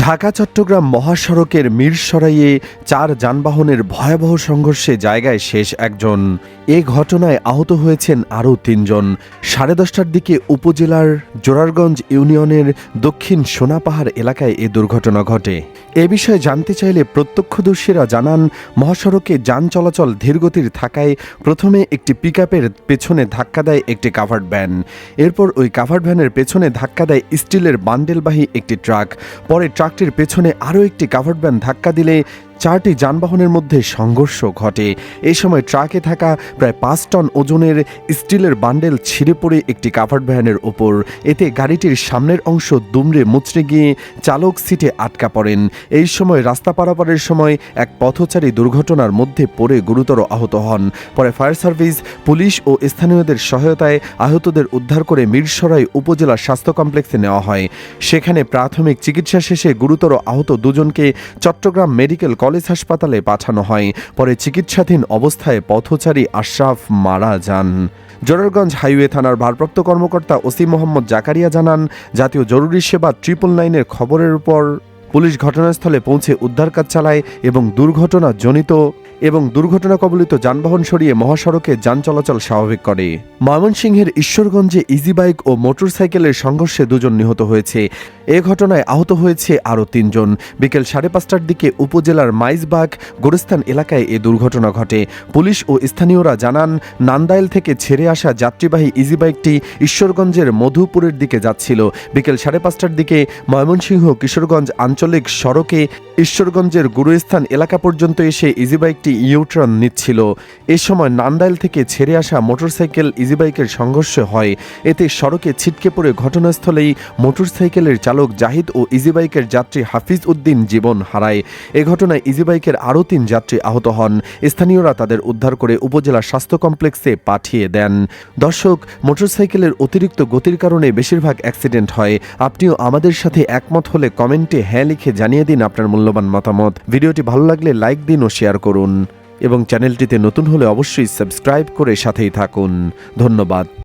ঢাকা চট্টগ্রাম মহাসড়কের মিরসরাইয়ে 4 যানবাহনের ভয়াবহ সংঘর্ষে জায়গায় শেষ একজন। এ ঘটনায় আহত হয়েছেন আরও 3 জন। 10:30টার দিকে উপজেলার জোরারগঞ্জ ইউনিয়নের দক্ষিণ সোনাপাহাড় এলাকায় এ দুর্ঘটনা ঘটে। এ বিষয়ে জানতে চাইলে প্রত্যক্ষদর্শীরা জানান, মহাসড়কে যান চলাচল ধীরগতির থাকায় প্রথমে একটি পিকআপের পেছনে ধাক্কা দেয় একটি কাভার্ড ভ্যান। এরপর ওই কাভার্ড ভ্যানের পেছনে ধাক্কা দেয় স্টিলের বান্ডেলবাহী একটি ট্রাক। পরে ট্রাকটির পেছনে আরও একটি কাভার্ড ভ্যান ধাক্কা দিলে 4টি যানবাহনের মধ্যে সংঘর্ষ ঘটে। এই সময় ট্রাকে থাকা প্রায় 5 টন ওজনের স্টিলের বান্ডেল ছিঁড়ে পড়ে একটি কাভার্ড ভ্যানের ওপর। এতে গাড়িটির সামনের অংশ দুমড়ে মুচড়ে গিয়ে চালক সিটে আটকা পড়েন। এই সময় রাস্তা পারাপারের সময় এক পথচারী দুর্ঘটনার মধ্যে পড়ে গুরুতর আহত হন। পরে ফায়ার সার্ভিস, পুলিশ ও স্থানীয়দের সহায়তায় আহতদের উদ্ধার করে মিরসরাই উপজেলা স্বাস্থ্য কমপ্লেক্সে নেওয়া হয়। সেখানে প্রাথমিক চিকিৎসা শেষে গুরুতর আহত দুজনকে চট্টগ্রাম মেডিকেল কলেজ হাসপাতালে পাঠানো হয়। পরে চিকিৎসাধীন অবস্থায় পথচারী আশরাফ মারা যান। জোরারগঞ্জ হাইওয়ে থানার ভারপ্রাপ্ত কর্মকর্তা ওসি মোহাম্মদ জাকারিয়া জানান, জাতীয় জরুরি সেবা 999-এর খবরের উপর পুলিশ ঘটনাস্থলে পৌঁছে উদ্ধার কাজ চালায় এবং দুর্ঘটনা কবলিত যানবাহন সরিয়ে মহাসড়কে যান চলাচল স্বাভাবিক করে। ময়মনসিংহের ঈশ্বরগঞ্জে ইজি বাইক ও মোটরসাইকেলের সংঘর্ষে 2 জন নিহত হয়েছে। এ ঘটনায় আহত হয়েছে আরও 3 জন। বিকেল 5:30টার দিকে উপজেলার মাইজবাগ গোরস্থান এলাকায় এ দুর্ঘটনা ঘটে। পুলিশ ও স্থানীয়রা জানান, নান্দাইল থেকে ছেড়ে আসা যাত্রীবাহী ইজি বাইকটি ঈশ্বরগঞ্জের মধুপুরের দিকে যাচ্ছিল। বিকেল 5:30টার দিকে ময়মনসিংহ কিশোরগঞ্জ আঞ্চলিক সড়কে ঈশ্বরগঞ্জের গুরুস্থান এলাকা পর্যন্ত এসে ইজি বাইকটি ইউটার্ন নিচ্ছিল। এ সময় নান্দাইল থেকে ছেড়ে আসা মোটরসাইকেল ইজি বাইকের সংঘর্ষ হয়। এতে সড়কে ছিটকে পড়ে ঘটনাস্থলেই মোটরসাইকেলের চালক জাহিদ ও ইজি বাইকের যাত্রী হাফিজ উদ্দিন জীবন হারায়। এ ঘটনায় ইজি বাইকের আরও 3 যাত্রী আহত হন। স্থানীয়রা তাদের উদ্ধার করে উপজেলা স্বাস্থ্য কমপ্লেক্সে পাঠিয়ে দেন। দর্শক, মোটরসাইকেলের অতিরিক্ত গতির কারণে বেশিরভাগ অ্যাক্সিডেন্ট হয়। আপনিও আমাদের সাথে একমত হলে কমেন্টে হ্যাঁ লিখে জানিয়ে দিন আপনার মূল্যবান মতামত। ভিডিওটি ভালো লাগলে লাইক দিন ও শেয়ার করুন এবং চ্যানেলটিতে নতুন হলে অবশ্যই সাবস্ক্রাইব করে সাথেই থাকুন। ধন্যবাদ।